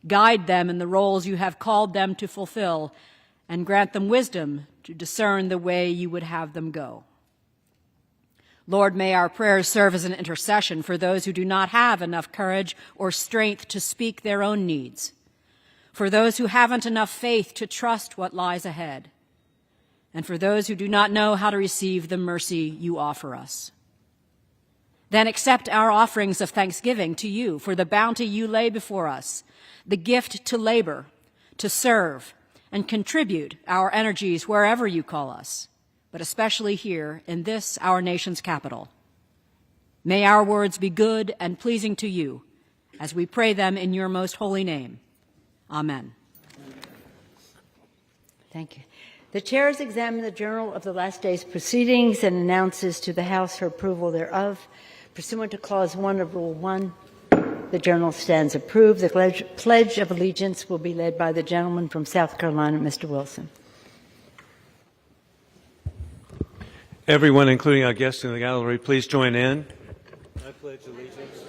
Guide them in the roles you have called them to fulfill, and grant them wisdom to discern the way you would have them go. Lord, may our prayers serve as an intercession for those who do not have enough courage or strength to speak their own needs, for those who haven't enough faith to trust what lies ahead, and for those who do not know how to receive the mercy you offer us. Then accept our offerings of thanksgiving to you for the bounty you lay before us, the gift to labor, to serve, and contribute our energies wherever you call us, but especially here in this, our nation's capital. May our words be good and pleasing to you as we pray them in your most holy name. Amen. Thank you. The chair has examined the journal of the last day's proceedings and announces to the House her approval thereof. Pursuant to Clause 1 of Rule 1, the journal stands approved. The Pledge of Allegiance will be led by the gentleman from South Carolina, Mr. Wilson. Everyone, including our guests in the gallery, please join in. I pledge allegiance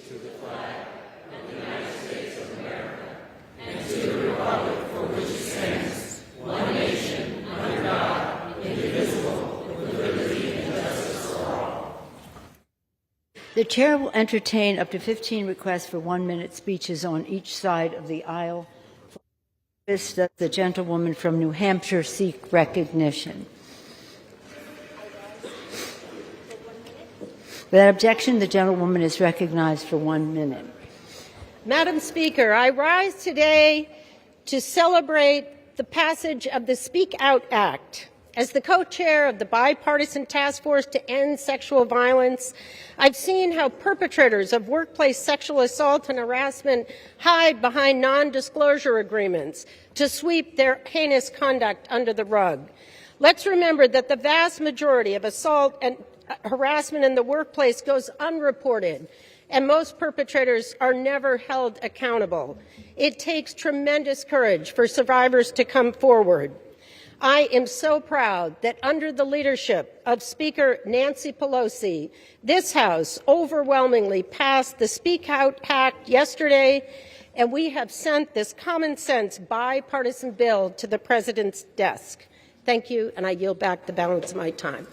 to the flag of the United States of America and to the republic for which it stands, one nation, under God, indivisible, with liberty and justice for all. The chair will entertain up to 15 requests for 1-minute speeches on each side of the aisle. For this, does the gentlewoman from New Hampshire seek recognition? Without objection, the gentlewoman is recognized for 1 minute. Madam Speaker, I rise today to celebrate the passage of the Speak Out Act. As the co-chair of the bipartisan task force to end sexual violence, I've seen how perpetrators of workplace sexual assault and harassment hide behind non-disclosure agreements to sweep their heinous conduct under the rug. Let's remember that the vast majority of assault and harassment in the workplace goes unreported, and most perpetrators are never held accountable. It takes tremendous courage for survivors to come forward. I am so proud that under the leadership of Speaker Nancy Pelosi, this House overwhelmingly passed the Speak Out Act yesterday, and we have sent this common sense bipartisan bill to the President's desk. Thank you, and I yield back the balance of my time.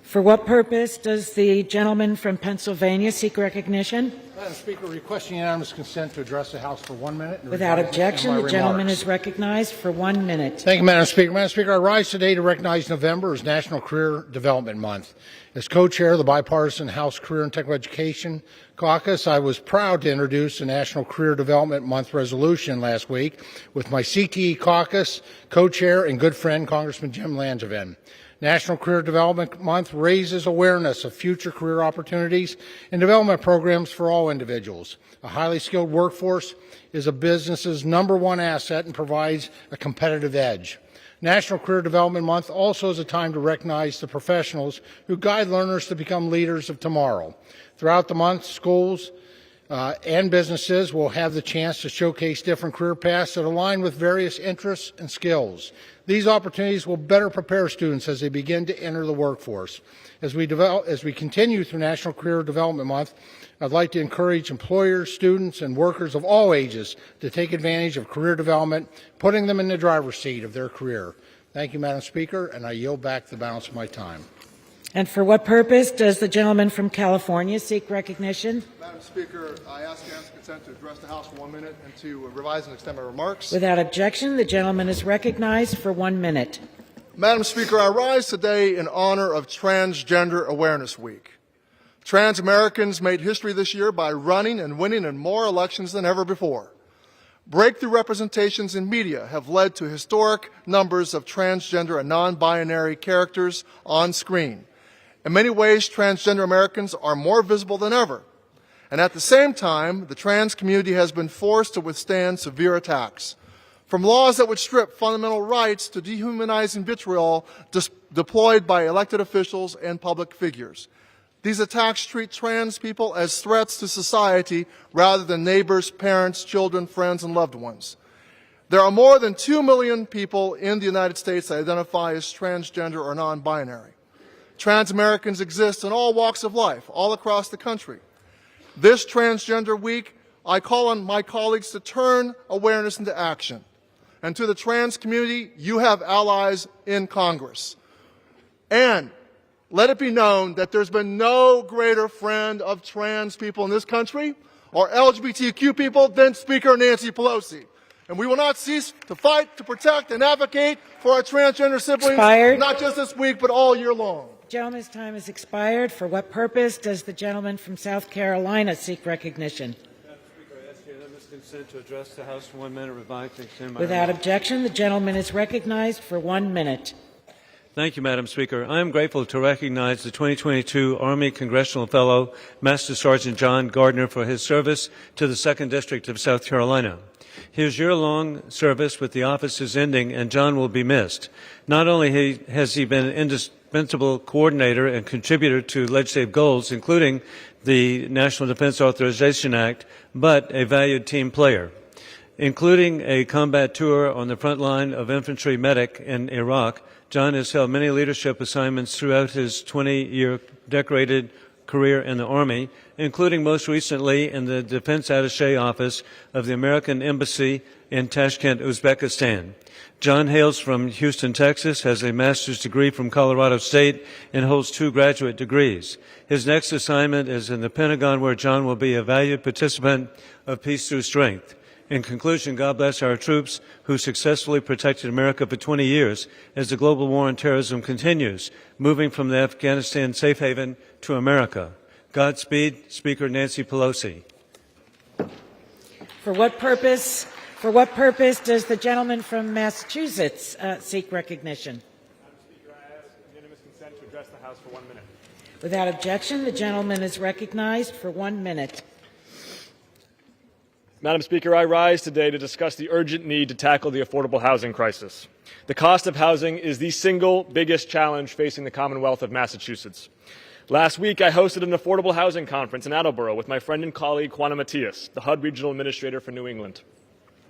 For what purpose does the gentleman from Pennsylvania seek recognition? Madam Speaker, requesting unanimous consent to address the House for 1 minute. Without objection, the gentleman is recognized for 1 minute. Thank you, Madam Speaker. Madam Speaker, I rise today to recognize November as National Career Development Month. As co-chair of the bipartisan House Career and Technical Education Caucus, I was proud to introduce the National Career Development Month resolution last week with my CTE caucus co-chair and good friend, Congressman Jim Langevin. National Career Development Month raises awareness of future career opportunities and development programs for all individuals. A highly skilled workforce is a business's #1 asset and provides a competitive edge. National Career Development Month also is a time to recognize the professionals who guide learners to become leaders of tomorrow. Throughout the month, schools and businesses will have the chance to showcase different career paths that align with various interests and skills. These opportunities will better prepare students as they begin to enter the workforce. As we continue through National Career Development Month, I'd like to encourage employers, students, and workers of all ages to take advantage of career development, putting them in the driver's seat of their career. Thank you, Madam Speaker, and I yield back the balance of my time. And for what purpose does the gentleman from California seek recognition? Madam Speaker, I ask unanimous consent to address the House for 1 minute and to revise and extend my remarks. Without objection, the gentleman is recognized for 1 minute. Madam Speaker, I rise today in honor of Transgender Awareness Week. Trans Americans made history this year by running and winning in more elections than ever before. Breakthrough representations in media have led to historic numbers of transgender and non-binary characters on screen. In many ways, transgender Americans are more visible than ever. And at the same time, the trans community has been forced to withstand severe attacks. From laws that would strip fundamental rights to dehumanizing vitriol deployed by elected officials and public figures. These attacks treat trans people as threats to society rather than neighbors, parents, children, friends, and loved ones. There are more than 2 million people in the United States that identify as transgender or non-binary. Trans Americans exist in all walks of life, all across the country. This Transgender Week I call on my colleagues to turn awareness into action. And to the trans community, you have allies in Congress. And let it be known that there's been no greater friend of trans people in this country or LGBTQ people than Speaker Nancy Pelosi. And we will not cease to fight, to protect, and advocate for our transgender siblings, not just this week, but all year long. Gentleman's time has expired. For what purpose does the gentleman from South Carolina seek recognition? Madam Speaker, I ask unanimous consent to address the House for 1 minute, revived, and extend my Without remarks. objection, the gentleman is recognized for 1 minute. Thank you, Madam Speaker. I am grateful to recognize the 2022 Army Congressional Fellow, Master Sergeant John Gardner, for his service to the 2nd District of South Carolina. His year-long service with the office is ending, and John will be missed. Not only has he been an indispensable coordinator and contributor to legislative goals, including the National Defense Authorization Act, but a valued team player. Including a combat tour on the front line of infantry medic in Iraq, John has held many leadership assignments throughout his 20-year decorated career in the Army, including most recently in the Defense Attaché Office of the American Embassy in Tashkent, Uzbekistan. John hails from Houston, Texas, has a master's degree from Colorado State, and holds 2 graduate degrees. His next assignment is in the Pentagon, where John will be a valued participant of Peace Through Strength. In conclusion, God bless our troops who successfully protected America for 20 years as the global war on terrorism continues, moving from the Afghanistan safe haven to America. Godspeed, Speaker Nancy Pelosi. For what purpose does the gentleman from Massachusetts seek recognition? Madam Speaker, I ask unanimous consent to address the House for 1 minute. Without objection, the gentleman is recognized for 1 minute. Madam Speaker, I rise today to discuss the urgent need to tackle the affordable housing crisis. The cost of housing is the single biggest challenge facing the Commonwealth of Massachusetts. Last week, I hosted an affordable housing conference in Attleboro with my friend and colleague, Juana Matias, the HUD Regional Administrator for New England.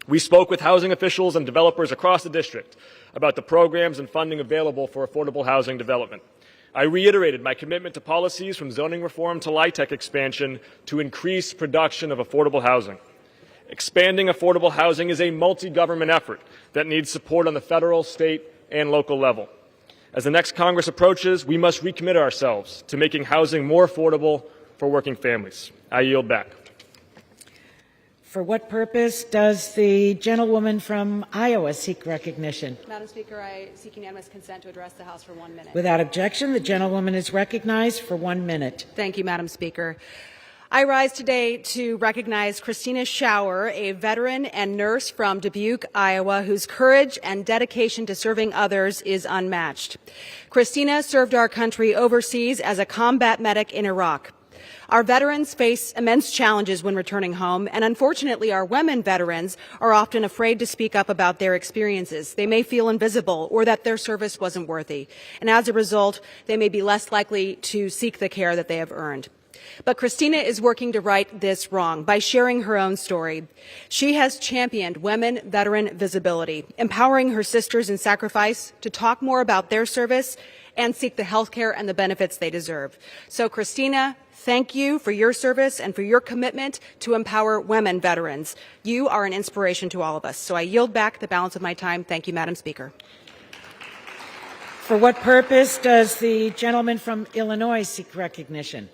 We spoke with housing officials and developers across the district about the programs and funding available for affordable housing development. I reiterated my commitment to policies from zoning reform to LIHTC expansion to increase production of affordable housing. Expanding affordable housing is a multi-government effort that needs support on the federal, state, and local level. As the next Congress approaches, we must recommit ourselves to making housing more affordable for working families. I yield back. For what purpose does the gentlewoman from Iowa seek recognition? Madam Speaker, I seek unanimous consent to address the House for 1 minute. Without objection, the gentlewoman is recognized for 1 minute. Thank you, Madam Speaker. I rise today to recognize Christina Schauer, a veteran and nurse from Dubuque, Iowa, whose courage and dedication to serving others is unmatched. Christina served our country overseas as a combat medic in Iraq. Our veterans face immense challenges when returning home, and unfortunately, our women veterans are often afraid to speak up about their experiences. They may feel invisible or that their service wasn't worthy, and as a result, they may be less likely to seek the care that they have earned. But Christina is working to right this wrong by sharing her own story. She has championed women veteran visibility, empowering her sisters in sacrifice to talk more about their service and seek the health care and the benefits they deserve. So, Christina, thank you for your service and for your commitment to empower women veterans. You are an inspiration to all of us. So I yield back the balance of my time. Thank you, Madam Speaker. For what purpose does the gentleman from Illinois seek recognition?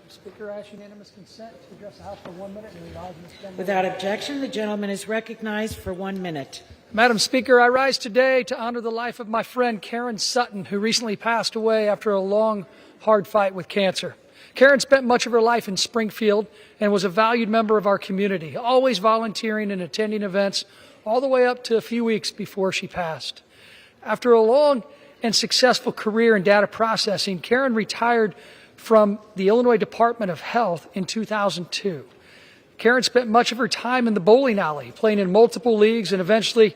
Speaker, I ask unanimous consent to address the House for 1 minute and revise and extend. Without objection, the gentleman is recognized for 1 minute. Madam Speaker, I rise today to honor the life of my friend Karen Sutton, who recently passed away after a long, hard fight with cancer. Karen spent much of her life in Springfield and was a valued member of our community, always volunteering and attending events all the way up to a few weeks before she passed. After a long and successful career in data processing, Karen retired from the Illinois Department of Health in 2002. Karen spent much of her time in the bowling alley, playing in multiple leagues and eventually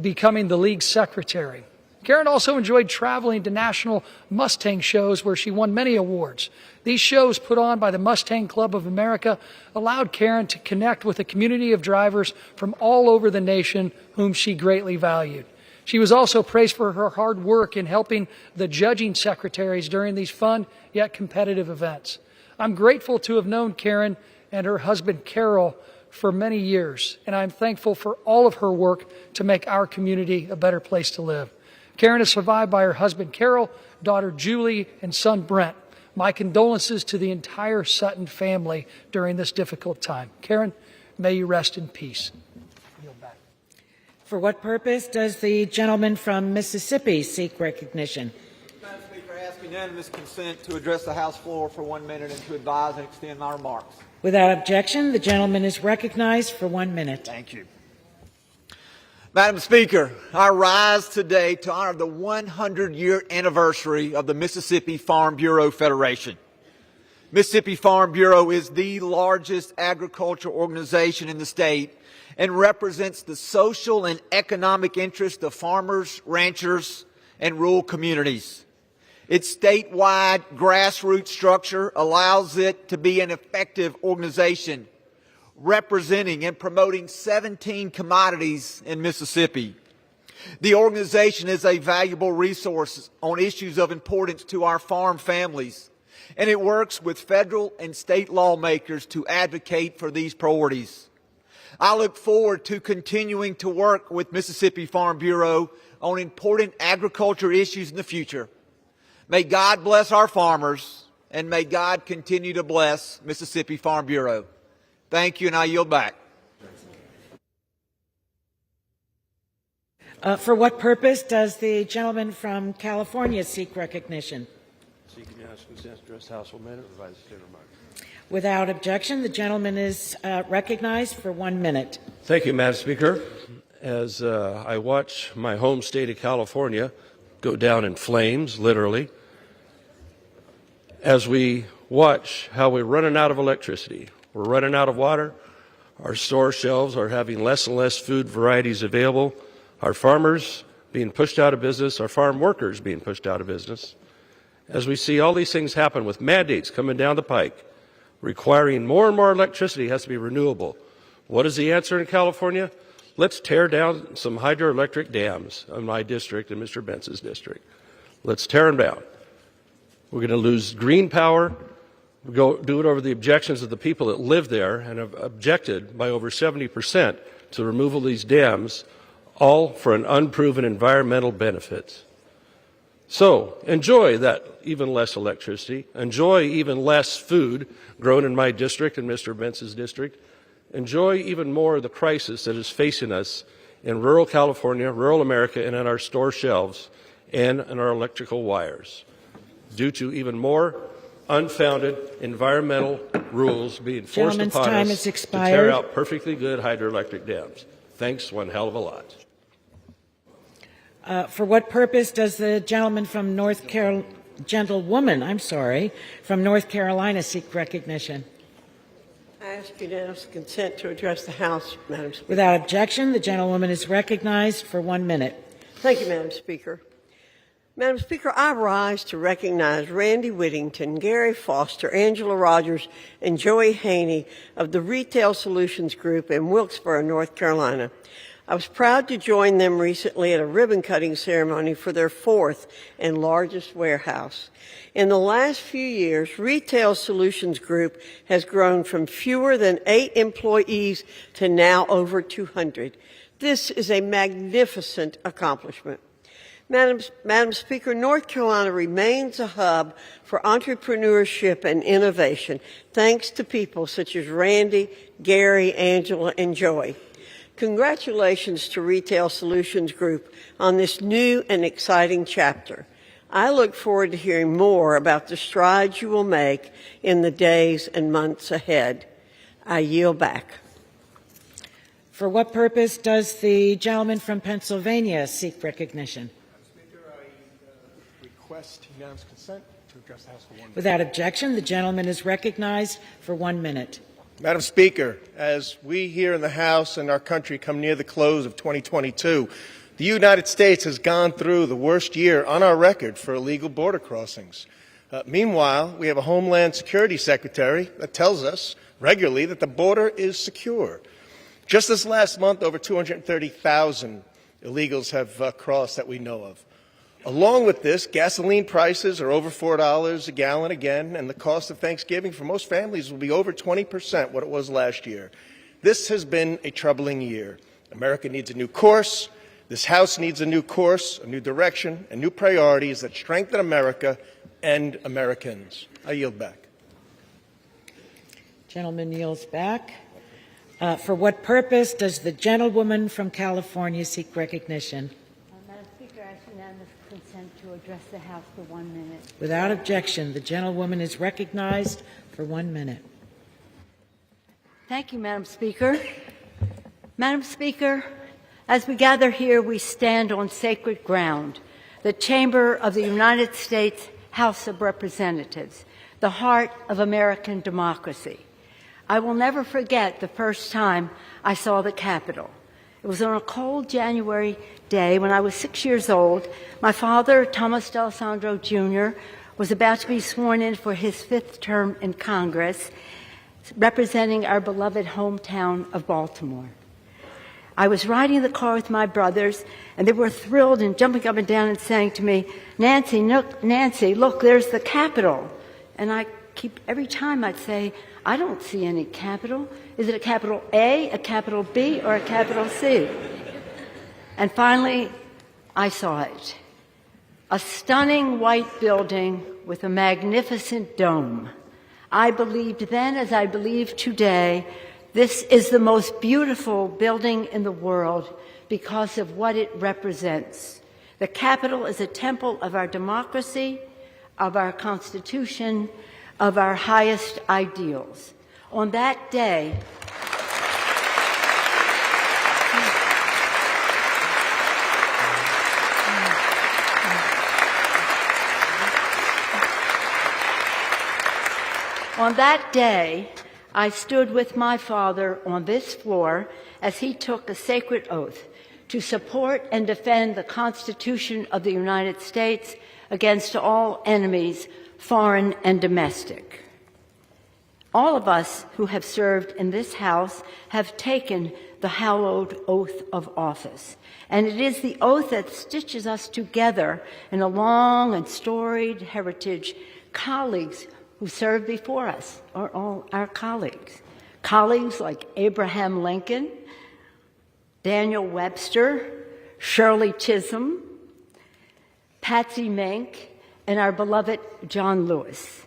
becoming the league secretary. Karen also enjoyed traveling to national Mustang shows where she won many awards. These shows, put on by the Mustang Club of America, allowed Karen to connect with a community of drivers from all over the nation whom she greatly valued. She was also praised for her hard work in helping the judging secretaries during these fun yet competitive events. I'm grateful to have known Karen and her husband Carol for many years, and I'm thankful for all of her work to make our community a better place to live. Karen is survived by her husband Carol, daughter Julie, and son Brent. My condolences to the entire Sutton family during this difficult time. Karen, may you rest in peace. Yield back. For what purpose does the gentleman from Mississippi seek recognition? Madam Speaker, I ask unanimous consent to address the House floor for 1 minute and to advise and extend my remarks. Without objection, the gentleman is recognized for 1 minute. Thank you. Madam Speaker, I rise today to honor the 100-year anniversary of the Mississippi Farm Bureau Federation. Mississippi Farm Bureau is the largest agricultural organization in the state and represents the social and economic interests of farmers, ranchers, and rural communities. Its statewide grassroots structure allows it to be an effective organization representing and promoting 17 commodities in Mississippi. The organization is a valuable resource on issues of importance to our farm families, and it works with federal and state lawmakers to advocate for these priorities. I look forward to continuing to work with Mississippi Farm Bureau on important agriculture issues in the future. May God bless our farmers, and may God continue to bless Mississippi Farm Bureau. Thank you, and I yield back. For what purpose does the gentleman from California seek recognition? Seeking unanimous consent to address the House for a minute. Revise the state remarks. Without objection, the gentleman is recognized for 1 minute. Thank you, Madam Speaker. As I watch my home state of California go down in flames, literally, as we watch how we're running out of electricity, we're running out of water, our store shelves are having less and less food varieties available, our farmers being pushed out of business, our farm workers being pushed out of business, as we see all these things happen with mandates coming down the pike, requiring more and more electricity has to be renewable. What is the answer in California? Let's tear down some hydroelectric dams in my district and Mr. Bentz's district. Let's tear them down. We're going to lose green power. We go do it over the objections of the people that live there and have objected by over 70% to the removal of these dams, all for an unproven environmental benefit. So enjoy that even less electricity. Enjoy even less food grown in my district and Mr. Bentz's district. Enjoy even more of the crisis that is facing us in rural California, rural America, and on our store shelves and in our electrical wires, due to even more unfounded environmental rules being forced upon us to tear out perfectly good hydroelectric dams. Thanks one hell of a lot. For what purpose does the gentleman from from North Carolina seek recognition? I ask unanimous consent to address the House, Madam Speaker. Without objection, the gentlewoman is recognized for 1 minute. Thank you, Madam Speaker. Madam Speaker, I rise to recognize Randy Whittington, Gary Foster, Angela Rogers, and Joey Haney of the Retail Solutions Group in Wilkesboro, North Carolina. I was proud to join them recently at a ribbon-cutting ceremony for their 4th and largest warehouse. In the last few years, Retail Solutions Group has grown from fewer than 8 employees to now over 200. This is a magnificent accomplishment. Madam Speaker, North Carolina remains a hub for entrepreneurship and innovation, thanks to people such as Randy, Gary, Angela, and Joey. Congratulations to Retail Solutions Group on this new and exciting chapter. I look forward to hearing more about the strides you will make in the days and months ahead. I yield back. For what purpose does the gentleman from Pennsylvania seek recognition? Request unanimous consent to address the House for 1 minute. Without objection, the gentleman is recognized for 1 minute. Madam Speaker, as we here in the House and our country come near the close of 2022, the United States has gone through the worst year on our record for illegal border crossings. Meanwhile, we have a Homeland Security Secretary that tells us regularly that the border is secure. Just this last month, over 230,000 illegals have crossed that we know of. Along with this, gasoline prices are over $4 a gallon again, and the cost of Thanksgiving for most families will be over 20% what it was last year. This has been a troubling year. America needs a new course. This House needs a new course, a new direction, and new priorities that strengthen America and Americans. I yield back. Gentleman yields back. For what purpose does the gentlewoman from California seek recognition? Madam Speaker, I ask unanimous consent to address the House for 1 minute. Without objection, the gentlewoman is recognized for 1 minute. Thank you, Madam Speaker. Madam Speaker, as we gather here, we stand on sacred ground, the chamber of the United States House of Representatives, the heart of American democracy. I will never forget the first time I saw the Capitol. It was on a cold January day when I was 6 years old. My father, Thomas D'Alessandro Jr., was about to be sworn in for his 5th term in Congress, representing our beloved hometown of Baltimore. I was riding in the car with my brothers, and they were thrilled and jumping up and down and saying to me, Nancy, look, there's the Capitol. And every time I'd say, I don't see any Capitol. Is it a capital A, a capital B, or a capital C? And finally, I saw it. A stunning white building with a magnificent dome. I believed then, as I believe today, this is the most beautiful building in the world because of what it represents. The Capitol is a temple of our democracy, of our Constitution, of our highest ideals. On that day, I stood with my father on this floor as he took a sacred oath to support and defend the Constitution of the United States against all enemies, foreign and domestic. All of us who have served in this House have taken the hallowed oath of office, and it is the oath that stitches us together in a long and storied heritage. Colleagues who served before us are all our colleagues. Colleagues like Abraham Lincoln, Daniel Webster, Shirley Chisholm, Patsy Mink, and our beloved John Lewis.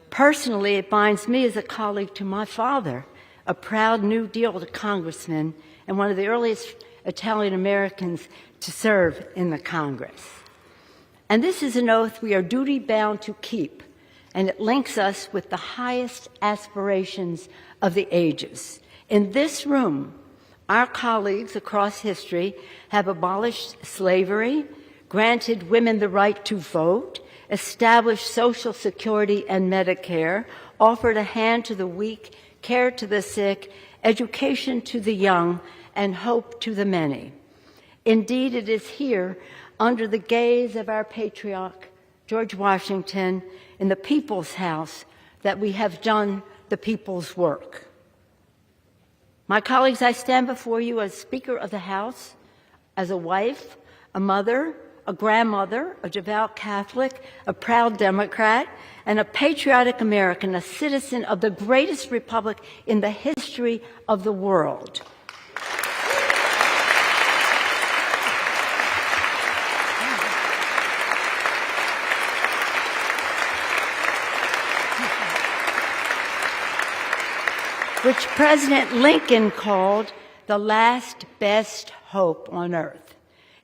Personally, it binds me as a colleague to my father, a proud New Deal congressman and one of the earliest Italian Americans to serve in the Congress. And this is an oath we are duty-bound to keep, and it links us with the highest aspirations of the ages. In this room, our colleagues across history have abolished slavery, granted women the right to vote, established Social Security and Medicare, offered a hand to the weak, care to the sick, education to the young, and hope to the many. Indeed, it is here, under the gaze of our patriarch, George Washington, in the People's House, that we have done the people's work. My colleagues, I stand before you as Speaker of the House, as a wife, a mother, a grandmother, a devout Catholic, a proud Democrat, and a patriotic American, a citizen of the greatest republic in the history of the world. Which President Lincoln called the last best hope on earth.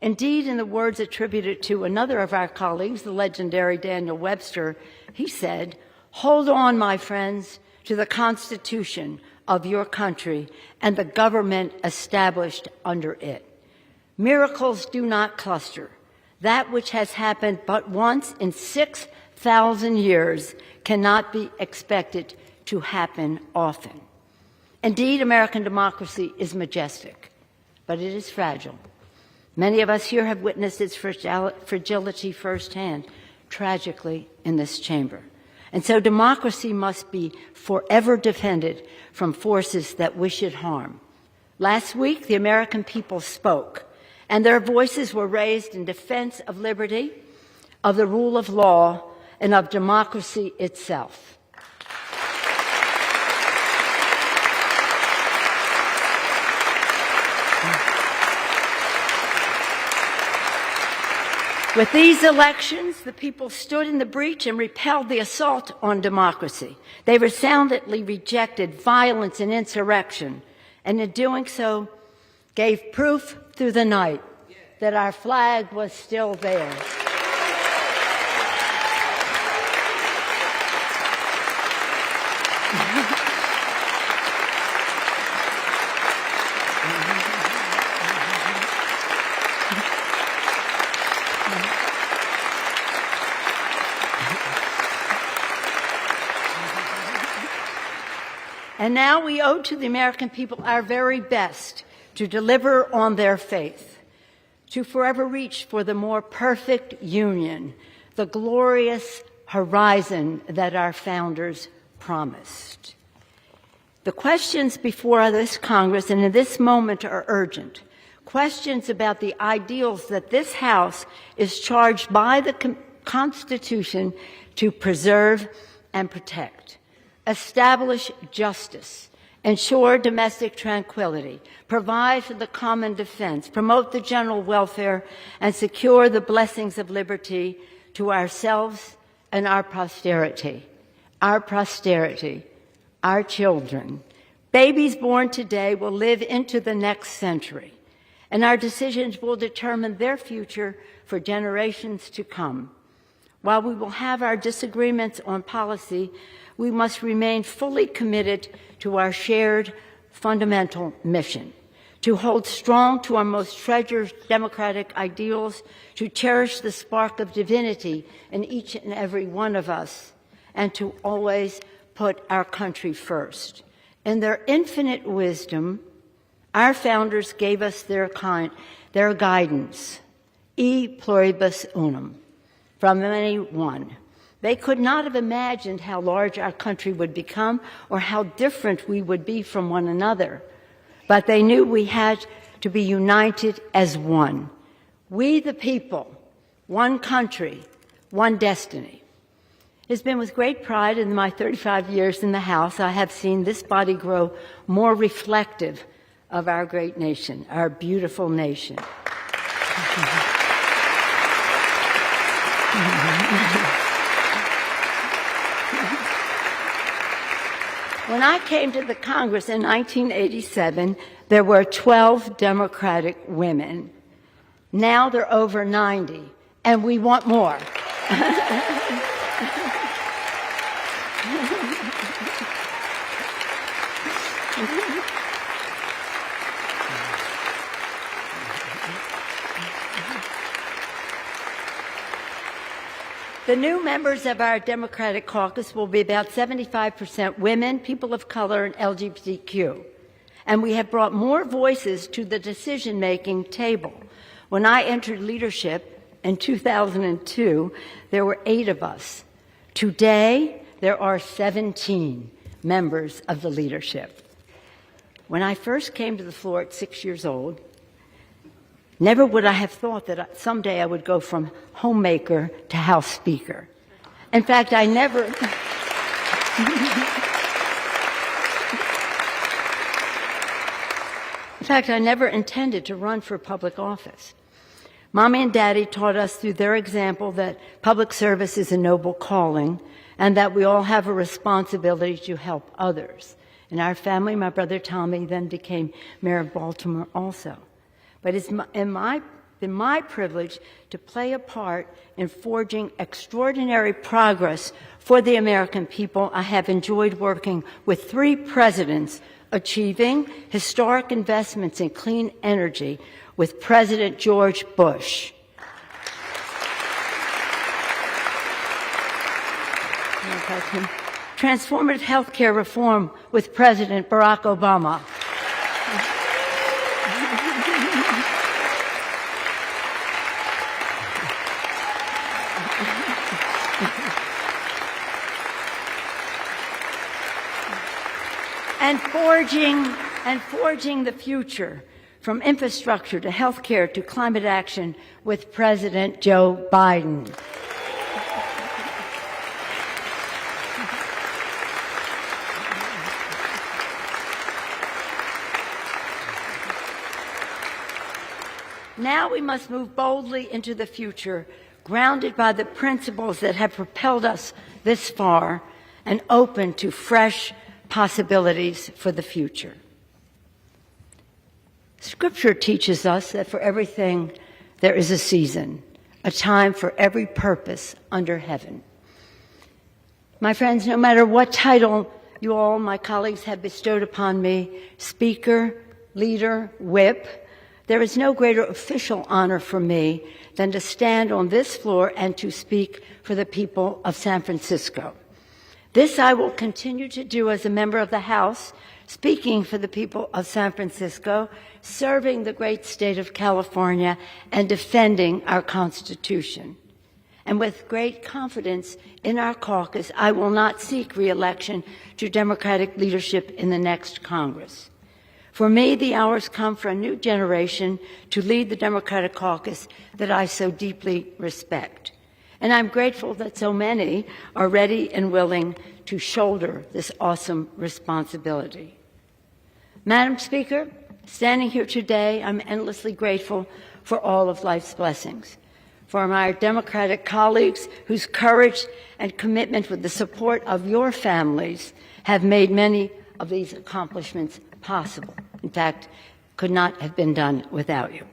Indeed, in the words attributed to another of our colleagues, the legendary Daniel Webster, he said, "Hold on, my friends, to the Constitution of your country and the government established under it. Miracles do not cluster. That which has happened but once in 6,000 years cannot be expected to happen often." Indeed, American democracy is majestic, but it is fragile. Many of us here have witnessed its fragility firsthand, tragically, in this chamber. And so democracy must be forever defended from forces that wish it harm. Last week, the American people spoke, and their voices were raised in defense of liberty, of the rule of law, and of democracy itself. With these elections, the people stood in the breach and repelled the assault on democracy. They resoundingly rejected violence and insurrection, and in doing so, gave proof through the night that our flag was still there. And now we owe to the American people our very best to deliver on their faith, to forever reach for the more perfect union, the glorious horizon that our founders promised. The questions before this Congress and in this moment are urgent. Questions about the ideals that this House is charged by the Constitution to preserve and protect. Establish justice, ensure domestic tranquility, provide for the common defense, promote the general welfare, and secure the blessings of liberty to ourselves and our posterity. Our posterity, our children. Babies born today will live into the next century, and our decisions will determine their future for generations to come. While we will have our disagreements on policy, we must remain fully committed to our shared fundamental mission, to hold strong to our most treasured democratic ideals, to cherish the spark of divinity in each and every one of us, and to always put our country first. In their infinite wisdom, our founders gave us their guidance, e pluribus unum, from many one. They could not have imagined how large our country would become or how different we would be from one another. But they knew we had to be united as one. We the people, one country, one destiny. It has been with great pride in my 35 years in the House I have seen this body grow more reflective of our great nation, our beautiful nation. When I came to the Congress in 1987, there were 12 Democratic women. Now there are over 90, and we want more. The new members of our Democratic caucus will be about 75% women, people of color, and LGBTQ. And we have brought more voices to the decision-making table. When I entered leadership in 2002, there were 8 of us. Today, there are 17 members of the leadership. When I first came to the floor at 6 years old, never would I have thought that someday I would go from homemaker to House Speaker. In fact, I never intended to run for public office. Mommy and Daddy taught us through their example that public service is a noble calling and that we all have a responsibility to help others. In our family, my brother Tommy then became mayor of Baltimore also. But it's been my privilege to play a part in forging extraordinary progress for the American people. I have enjoyed working with 3 presidents, achieving historic investments in clean energy with President George Bush. Transformative health care reform with President Barack Obama. And forging the future from infrastructure to health care to climate action with President Joe Biden. Now we must move boldly into the future, grounded by the principles that have propelled us this far and open to fresh possibilities for the future. Scripture teaches us that for everything there is a season, a time for every purpose under heaven. My friends, no matter what title you all, my colleagues, have bestowed upon me, speaker, leader, whip, there is no greater official honor for me than to stand on this floor and to speak for the people of San Francisco. This I will continue to do as a member of the House, speaking for the people of San Francisco, serving the great state of California, and defending our Constitution. And with great confidence in our caucus, I will not seek re-election to Democratic leadership in the next Congress. For me, the hours come for a new generation to lead the Democratic caucus that I so deeply respect. And I'm grateful that so many are ready and willing to shoulder this awesome responsibility. Madam Speaker, standing here today, I'm endlessly grateful for all of life's blessings. For my Democratic colleagues whose courage and commitment with the support of your families have made many of these accomplishments possible. In fact, could not have been done without you.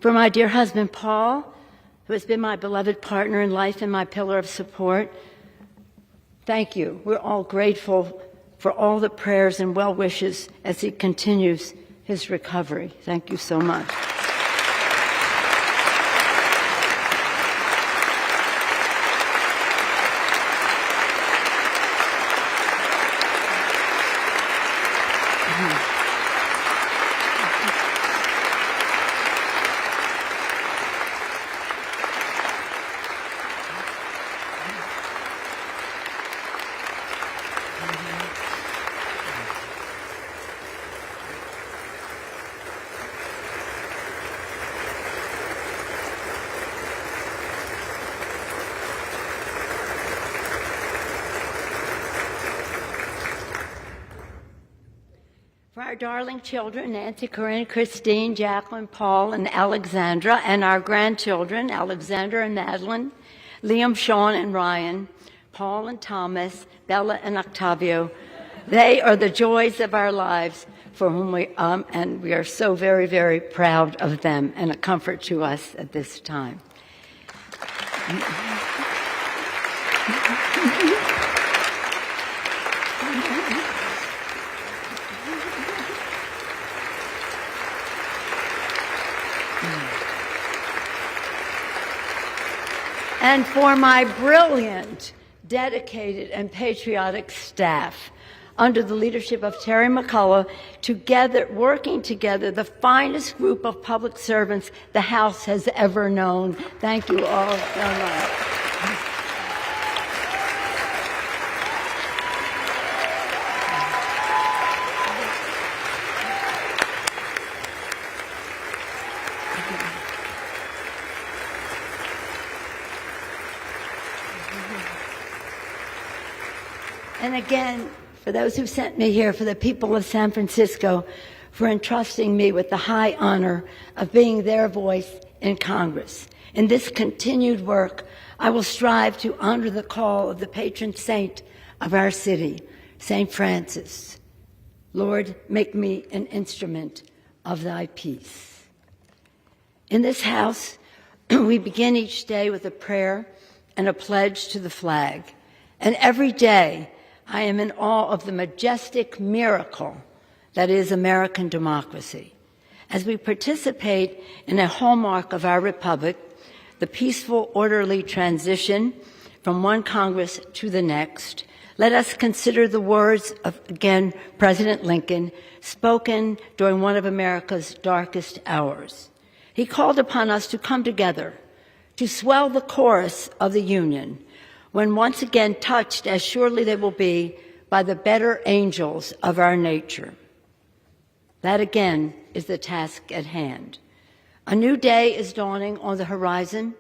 For my dear husband, Paul, who has been my beloved partner in life and my pillar of support, thank you. We're all grateful for all the prayers and well wishes as he continues his recovery. Thank you so much. For our darling children, Nancy, Corinne, Christine, Jacqueline, Paul, and Alexandra, and our grandchildren, Alexander and Madeline, Liam, Sean, and Ryan, Paul and Thomas, Bella and Octavio, they are the joys of our lives for whom and we are so very, very proud of them and a comfort to us at this time. And for my brilliant, dedicated, and patriotic staff, under the leadership of Terry McCullough, working together, the finest group of public servants the House has ever known. Thank you all so much. And again, for those who sent me here, for the people of San Francisco, for entrusting me with the high honor of being their voice in Congress. In this continued work, I will strive to honor the call of the patron saint of our city, St. Francis. Lord, make me an instrument of thy peace. In this house, we begin each day with a prayer and a pledge to the flag. And every day, I am in awe of the majestic miracle that is American democracy. As we participate in a hallmark of our republic, the peaceful, orderly transition from one Congress to the next, let us consider the words of, again, President Lincoln, spoken during one of America's darkest hours. He called upon us to come together, to swell the chorus of the Union, when once again touched, as surely they will be, by the better angels of our nature. That again is the task at hand. A new day is dawning on the horizon,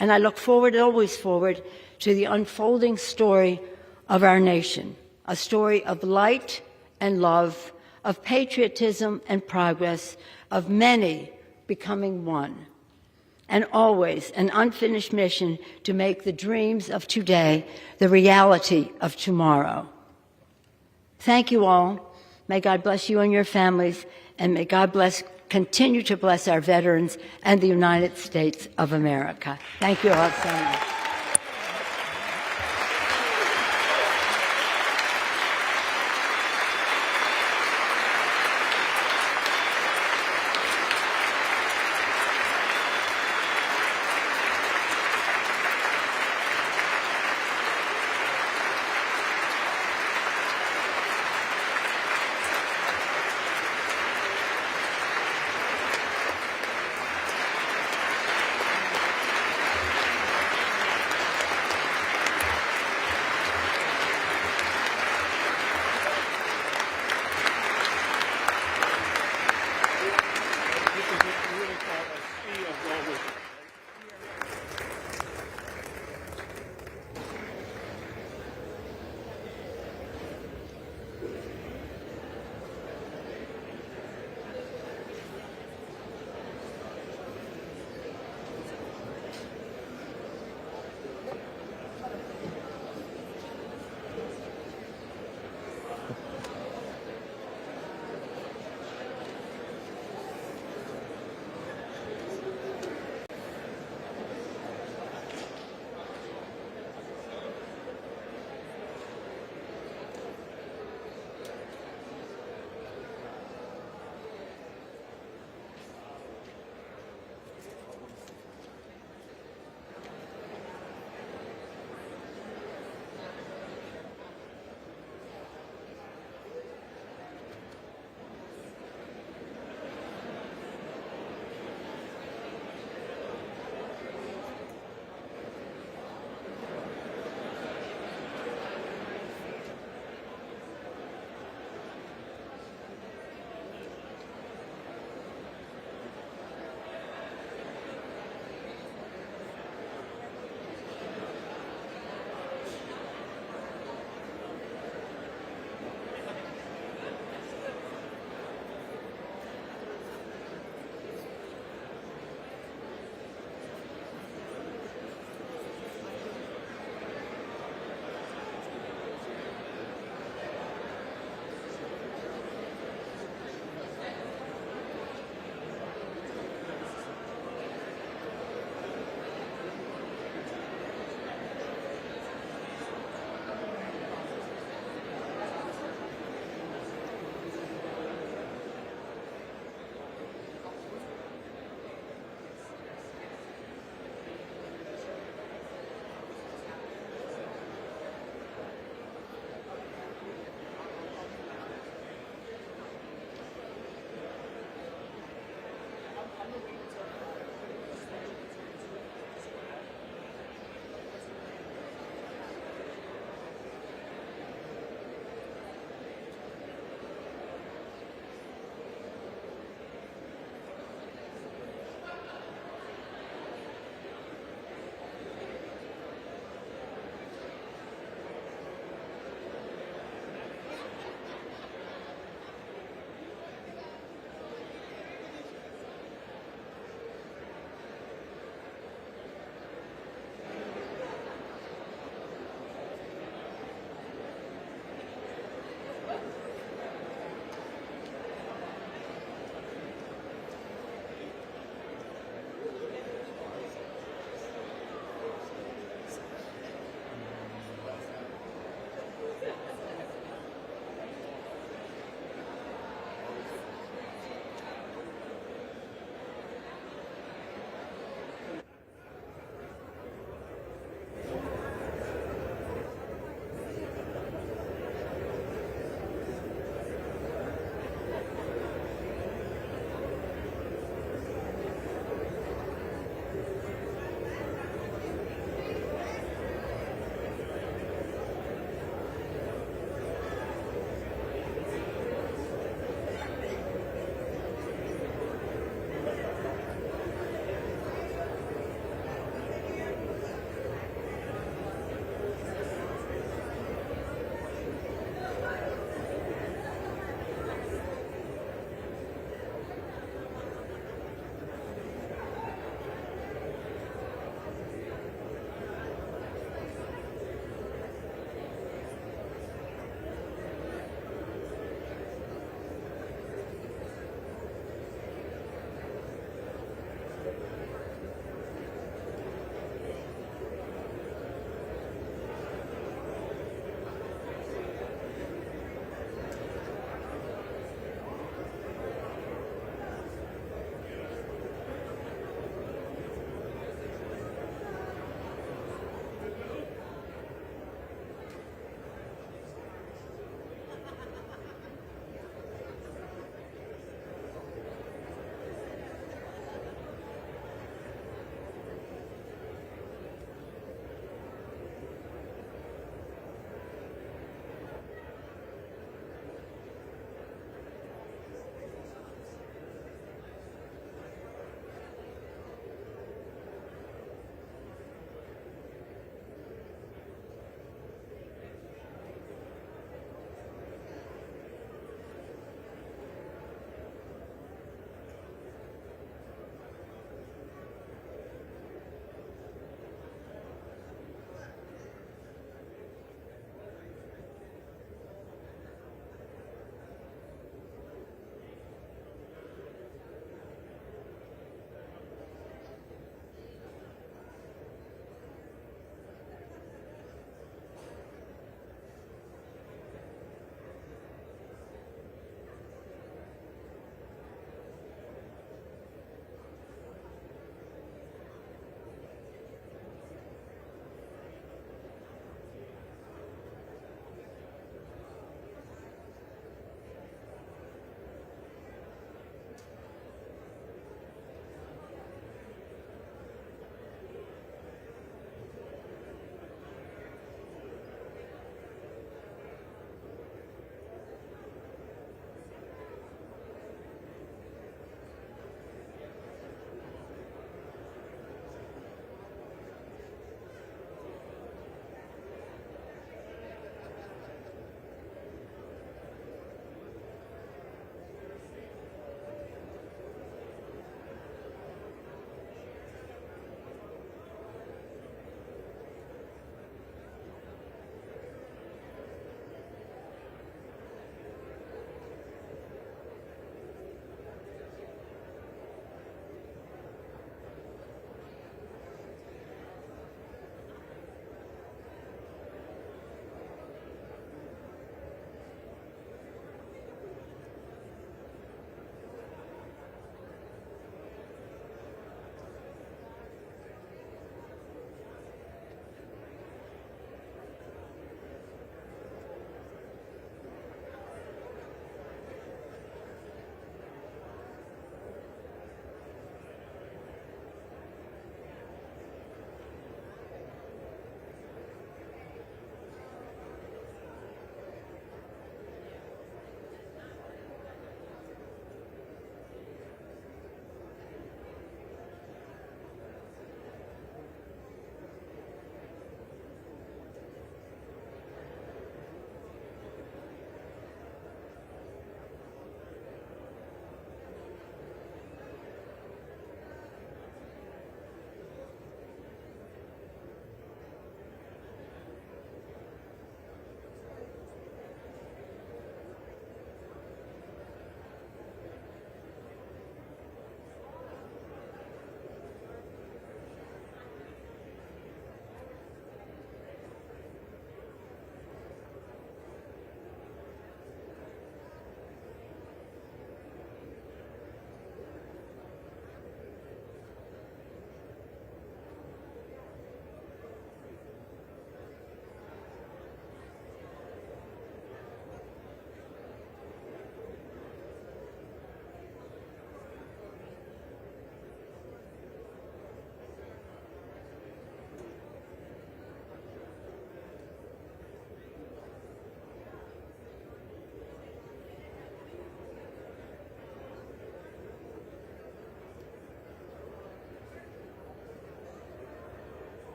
and I look forward, always forward, to the unfolding story of our nation, a story of light and love, of patriotism and progress, of many becoming one, and always an unfinished mission to make the dreams of today the reality of tomorrow. Thank you all. May God bless you and your families, and may God continue to bless our veterans and the United States of America. Thank you all so much.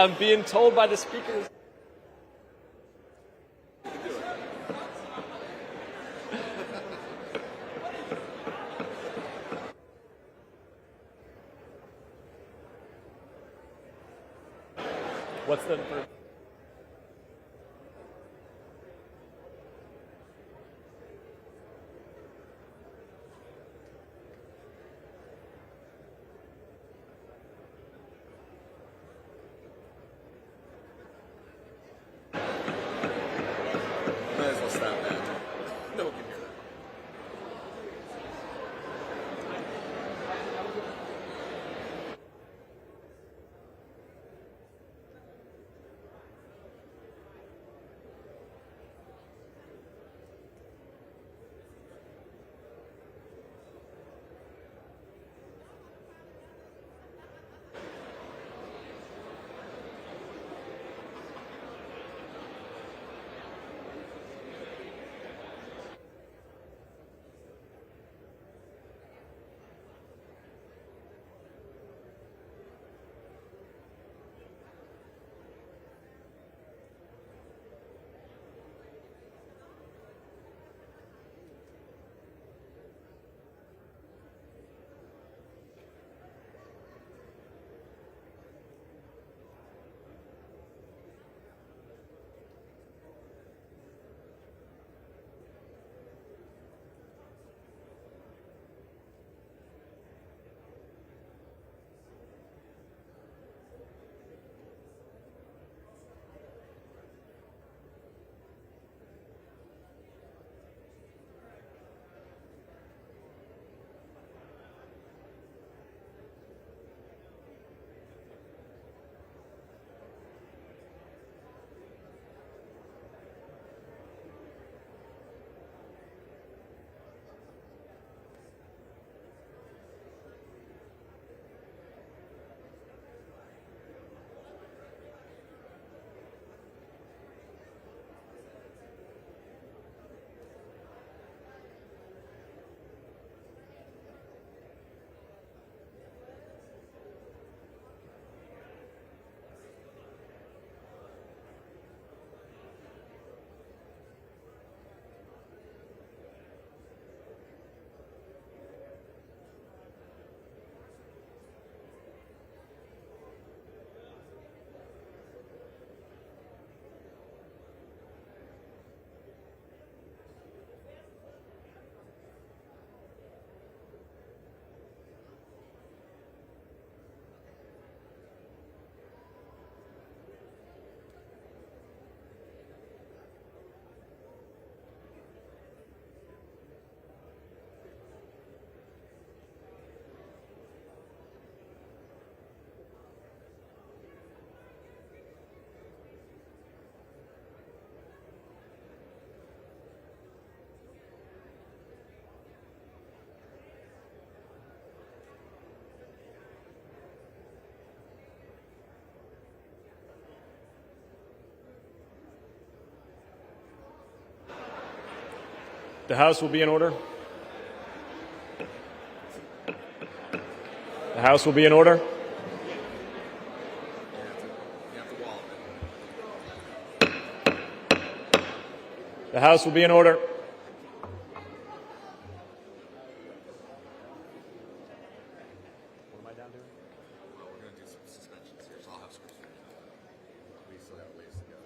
I'm being told by the speakers. What's the... Might as well stop that. No one can hear that. The House will be in order. The House will be in order. The House will be in order. Well, we're going to do some suspensions here, so I'll have scripts for you. We still have ways to go.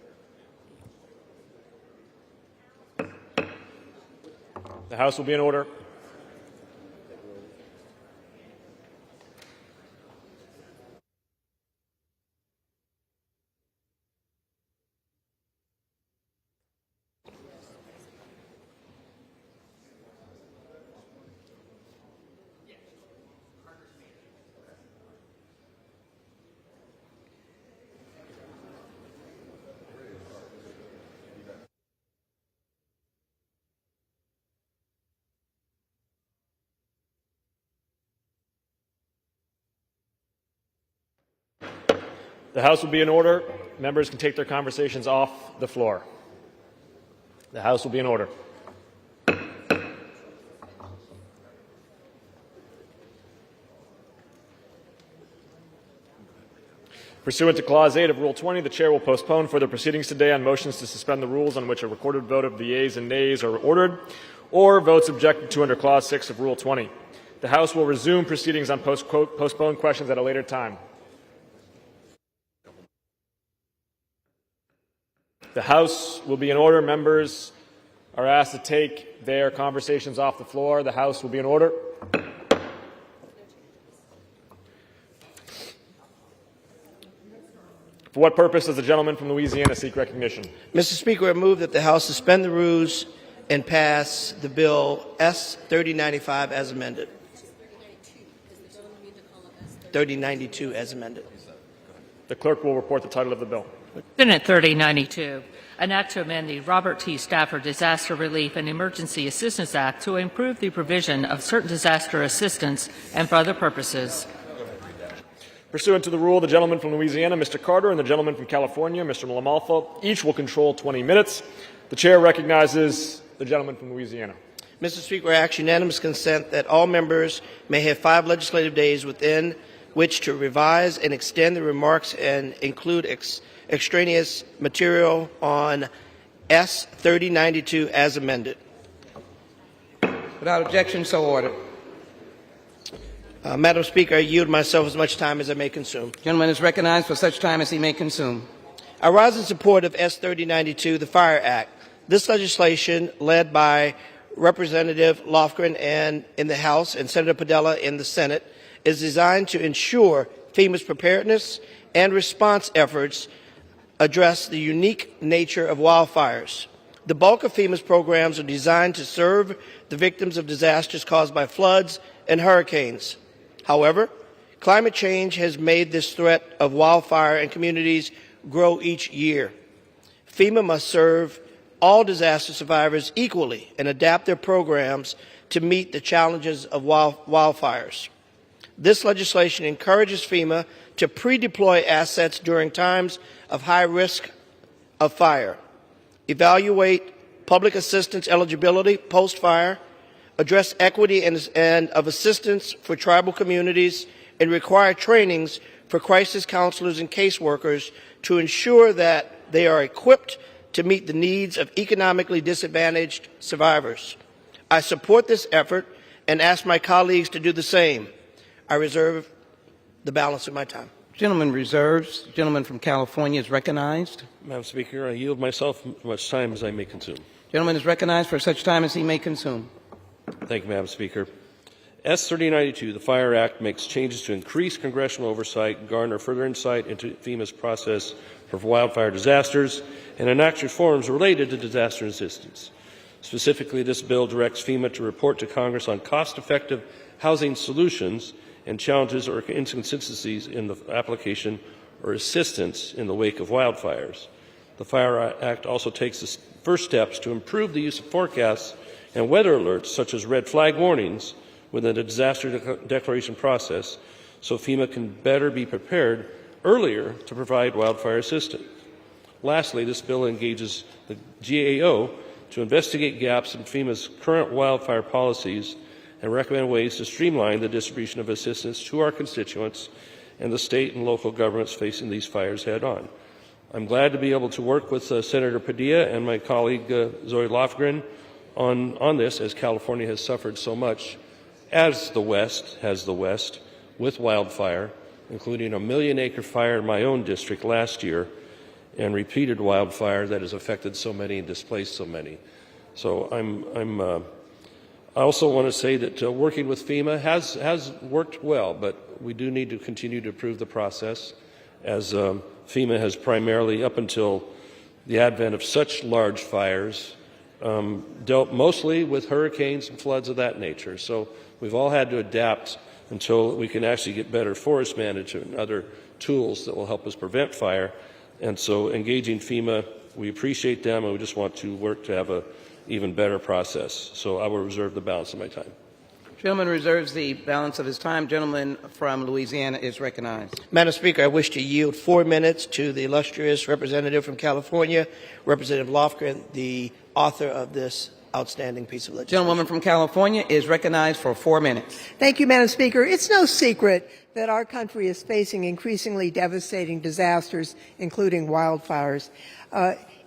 The House will be in order. The House will be in order. Members can take their conversations off the floor. The House will be in order. Pursuant to Clause 8 of Rule 20, the Chair will postpone further proceedings today on motions to suspend the rules on which a recorded vote of the yeas and nays are ordered, or votes objected to under Clause 6 of Rule 20. The House will resume proceedings on postponed questions at a later time. The House will be in order. Members are asked to take their conversations off the floor. The House will be in order. For what purpose does the gentleman from Louisiana seek recognition? Mr. Speaker, I move that the House suspend the rules and pass the bill S-3095 as amended. 3092 as amended. The clerk will report the title of the bill. Senate 3092, an act to amend the Robert T. Stafford Disaster Relief and Emergency Assistance Act to improve the provision of certain disaster assistance and for other purposes. Pursuant to the rule, the gentleman from Louisiana, Mr. Carter, and the gentleman from California, Mr. Lamalfa, each will control 20 minutes. The chair recognizes the gentleman from Louisiana. Mr. Speaker, I ask unanimous consent that all members may have 5 legislative days within which to revise and extend the remarks and include extraneous material on S-3092 as amended. Without objection, so ordered. Madam Speaker, I yield myself as much time as I may consume. Gentleman is recognized for such time as he may consume. I rise in support of S-3092, the Fire Act. This legislation, led by Representative Lofgren and in the House and Senator Padilla in the Senate, is designed to ensure FEMA's preparedness and response efforts address the unique nature of wildfires. The bulk of FEMA's programs are designed to serve the victims of disasters caused by floods and hurricanes. However, climate change has made this threat of wildfire and communities grow each year. FEMA must serve all disaster survivors equally and adapt their programs to meet the challenges of wildfires. This legislation encourages FEMA to pre-deploy assets during times of high risk of fire, evaluate public assistance eligibility post-fire, address equity and of assistance for tribal communities, and require trainings for crisis counselors and caseworkers to ensure that they are equipped to meet the needs of economically disadvantaged survivors. I support this effort and ask my colleagues to do the same. I reserve the balance of my time. Gentleman reserves. The gentleman from California is recognized. Madam Speaker, I yield myself as much time as I may consume. Gentleman is recognized for such time as he may consume. Thank you, Madam Speaker. S-3092, the Fire Act, makes changes to increase congressional oversight, garner further insight into FEMA's process for wildfire disasters, and enact reforms related to disaster assistance. Specifically, this bill directs FEMA to report to Congress on cost-effective housing solutions and challenges or inconsistencies in the application or assistance in the wake of wildfires. The Fire Act also takes the first steps to improve the use of forecasts and weather alerts, such as red flag warnings, within the disaster declaration process, so FEMA can better be prepared earlier to provide wildfire assistance. Lastly, this bill engages the GAO to investigate gaps in FEMA's current wildfire policies and recommend ways to streamline the distribution of assistance to our constituents and the state and local governments facing these fires head-on. I'm glad to be able to work with Senator Padilla and my colleague Zoe Lofgren on this, as California has suffered so much, as the West has the West, with wildfire, including a 1 million-acre fire in my own district last year, and repeated wildfire that has affected so many and displaced so many. So I also want to say that working with FEMA has worked well, but we do need to continue to improve the process, as FEMA has primarily, up until the advent of such large fires, dealt mostly with hurricanes and floods of that nature. So we've all had to adapt until we can actually get better forest management and other tools that will help us prevent fire. And so engaging FEMA, we appreciate them, and we just want to work to have an even better process. So I will reserve the balance of my time. Gentleman reserves the balance of his time. Gentleman from Louisiana is recognized. Madam Speaker, I wish to yield 4 minutes to the illustrious representative from California, Representative Lofgren, the author of this outstanding piece of legislation. Gentlewoman from California is recognized for 4 minutes. Thank you, Madam Speaker. It's no secret that our country is facing increasingly devastating disasters, including wildfires.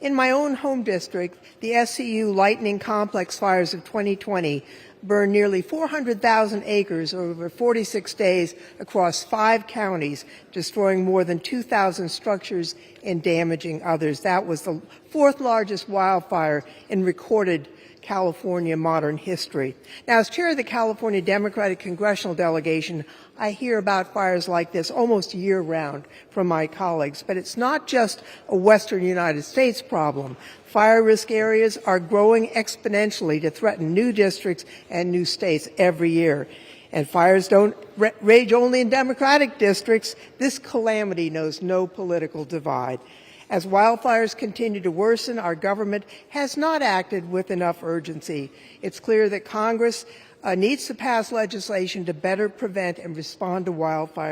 In my own home district, the SCU Lightning Complex fires of 2020 burned nearly 400,000 acres over 46 days across 5 counties, destroying more than 2,000 structures and damaging others. That was the 4th largest wildfire in recorded California modern history. Now, as chair of the California Democratic Congressional Delegation, I hear about fires like this almost year-round from my colleagues. But it's not just a Western United States problem. Fire risk areas are growing exponentially to threaten new districts and new states every year. And fires don't rage only in Democratic districts. This calamity knows no political divide. As wildfires continue to worsen, our government has not acted with enough urgency. It's clear that Congress needs to pass legislation to better prevent and respond to wildfires.